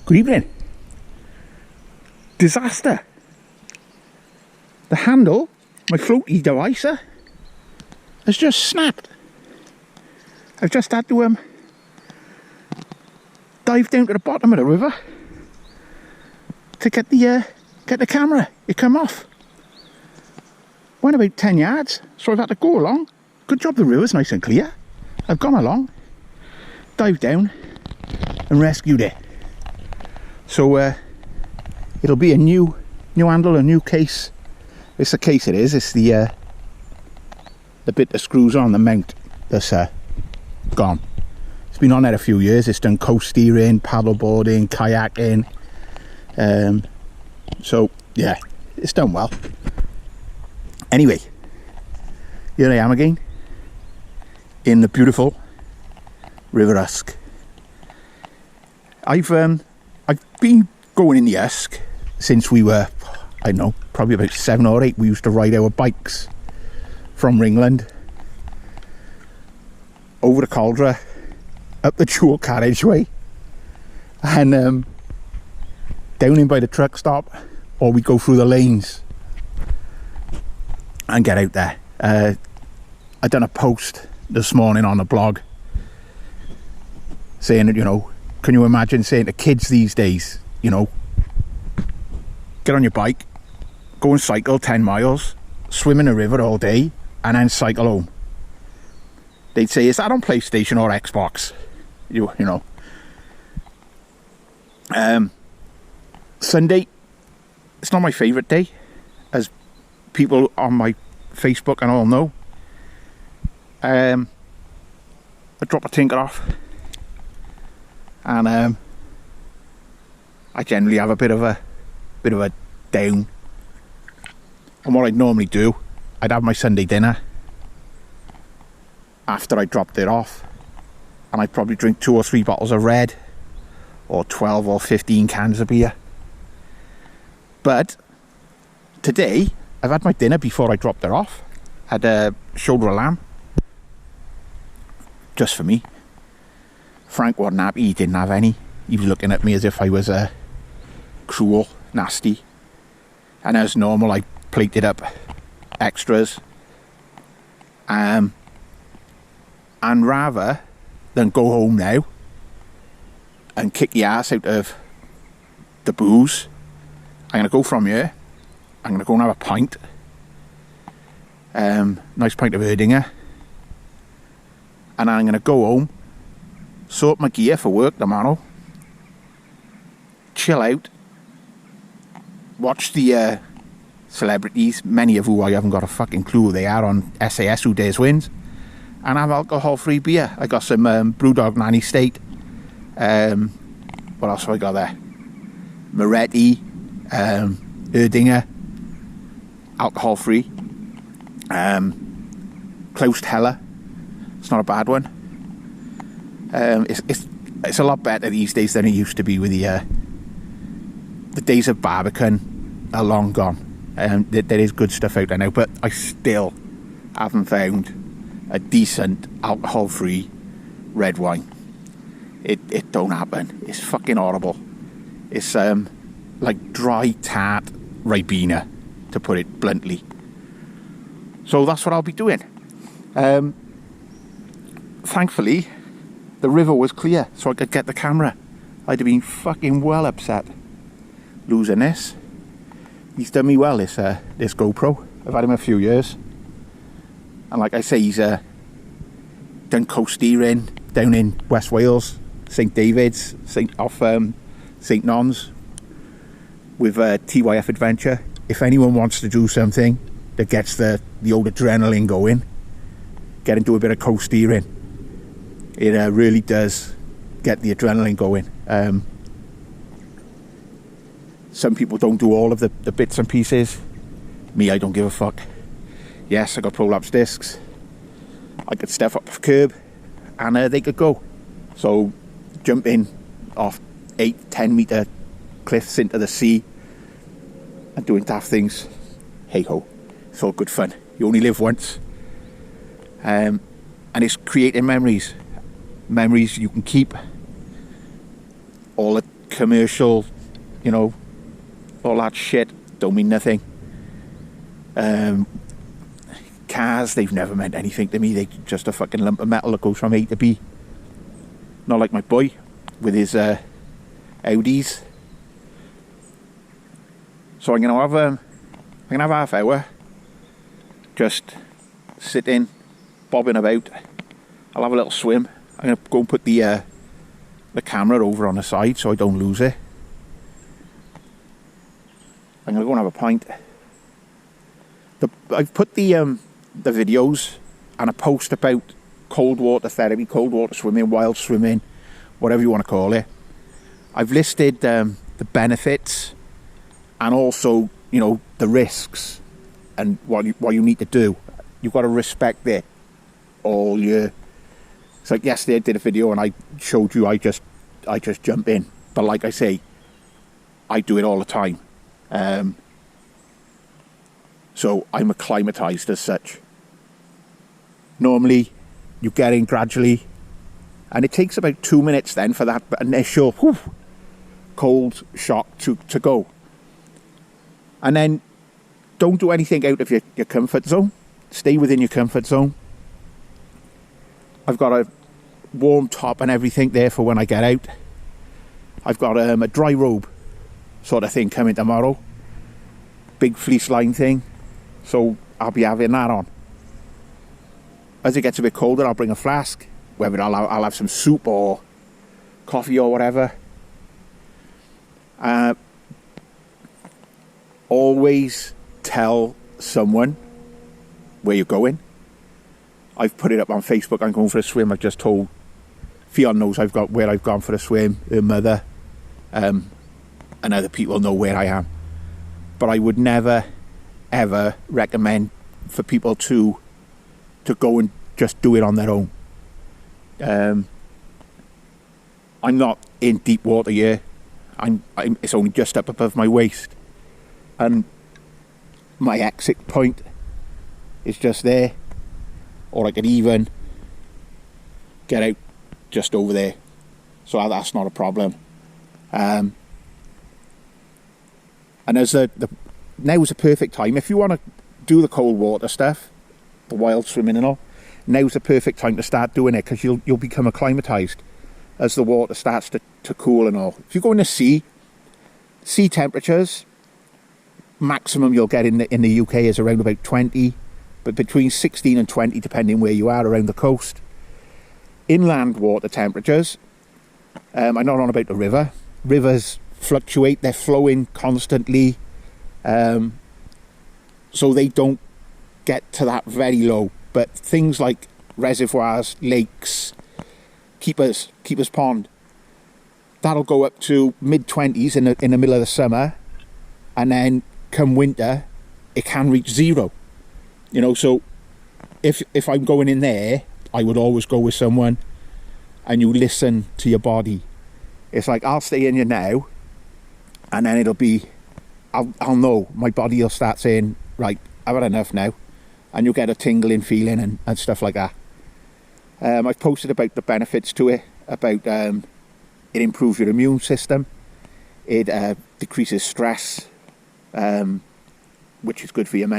Good evening. Disaster. The handle, my floaty device, has just snapped. I've just had to dive down to the bottom of the river to get the camera. It come off. Went about 10 yards, so I've had to go along. Good job the river's nice and clear. I've gone along, dived down and rescued it. So it'll be a new handle, a new case. It's the case it is. It's the bit that screws on the mount that's gone. It's been on there a few years. It's done coast steering, paddleboarding, kayaking. So yeah, it's done well. Anyway, here I am again in the beautiful River Usk. I've been going in the Usk since we were, I don't know, probably about 7 or 8. We used to ride our bikes from Ringland over the Caldra, up the dual carriageway, and down in by the truck stop, or we go through the lanes and get out there. I done a post this morning on the blog saying that, you know, can you imagine saying to kids these days, you know, get on your bike, go and cycle 10 miles, swim in a river all day, and then cycle home. They'd say, is that on PlayStation or Xbox? You know. Sunday, it's not my favourite day, as people on my Facebook and all know. I drop a tinker off, and I generally have a bit of a down. And what I'd normally do, I'd have my Sunday dinner after I dropped it off, and I'd probably drink 2 or 3 bottles of red, or 12 or 15 cans of beer. But today, I've had my dinner before I dropped it off. Had a shoulder of lamb, just for me. Frank wasn't happy, he didn't have any. He was looking at me as if I was cruel, nasty. And as normal, I plated up extras. And rather than go home now and kick the ass out of the booze, I'm going to go from here. I'm going to go and have a pint. Nice pint of Erdinger. And I'm going to go home, sort my gear for work tomorrow, chill out, watch the celebrities, many of who I haven't got a fucking clue who they are, on SAS Who Dares Wins, and have alcohol-free beer. I got some Brewdog Nanny State. What else have I got there? Moretti, Erdinger, alcohol-free. Klaus Teller. It's not a bad one. It's a lot better these days than it used to be. With the days of Barbican are long gone. There is good stuff out there now, but I still haven't found a decent alcohol-free red wine. It don't happen. It's fucking horrible. It's like dry tart Ribena, to put it bluntly. So that's what I'll be doing. Thankfully, the river was clear, so I could get the camera. I'd have been fucking well upset losing this. He's done me well, this GoPro. I've had him a few years, and like I say, he's done coast steering down in West Wales, St David's, St Nons, with TYF Adventure. If anyone wants to do something that gets the old adrenaline going, get into a bit of coast steering. It really does get the adrenaline going. Some people don't do all of the bits and pieces. Me, I don't give a fuck. Yes, I got prolapse discs. I could step up the curb and they could go. So jumping off 8-10 metre cliffs into the sea and doing daft things, hey ho, it's all good fun. You only live once. And it's creating memories you can keep. All commercial, you know, all that shit don't mean nothing. Cars, they've never meant anything to me. They're just a fucking lump of metal that goes from A to B. Not like my boy with his Audis. So I'm gonna have half hour just sitting, bobbing about. I'll have a little swim. I'm gonna go and put the camera over on the side so I don't lose it. I'm gonna go and have a pint. I've put the videos and a post about cold water therapy, cold water swimming, wild swimming, whatever you want to call it. I've listed the benefits and also, you know, the risks and what you need to do. You've got to respect it all year. It's like yesterday I did a video and I showed you I just jump in, but like I say, I do it all the time. So I'm acclimatized as such. Normally you get in gradually and it takes about 2 minutes then for that initial cold shock to go. And then don't do anything out of your comfort zone. Stay within your comfort zone. I've got a warm top and everything there for when I get out. I've got a dry robe sort of thing coming tomorrow. Big fleece line thing. So I'll be having that on. As it gets a bit colder, I'll bring a flask. Whether I'll have some soup or coffee or whatever. Always tell someone where you're going. I've put it up on Facebook. I'm going for a swim. I've just told Fionn knows where I've gone for a swim. Her mother, and other people know where I am. But I would never, ever recommend for people to go and just do it on their own. I'm not in deep water here. It's only just up above my waist, and my exit point is just there, or I could even get out just over there, so that's not a problem. And as now's the perfect time if you want to do the cold water stuff, the wild swimming and all. Now's the perfect time to start doing it, because you'll become acclimatized as the water starts to cool and all. If you go in the sea temperatures, maximum you'll get in the UK is around about 20, but between 16 and 20 depending where you are around the coast. Inland water temperatures, I'm not on about the river. Rivers fluctuate, they're flowing constantly, so they don't get to that very low. But things like reservoirs, lakes, Keeper's Pond, that'll go up to mid-20s in the middle of the summer, and then come winter it can reach 0. You know, so if I'm going in there, I would always go with someone, and you listen to your body. It's like, I'll stay in here now, and then it'll be, I'll know, my body will start saying, right, I've had enough now, and you'll get a tingling feeling and stuff like that. I've posted about the benefits to it, about it improves your immune system, it decreases stress, which is good for your mental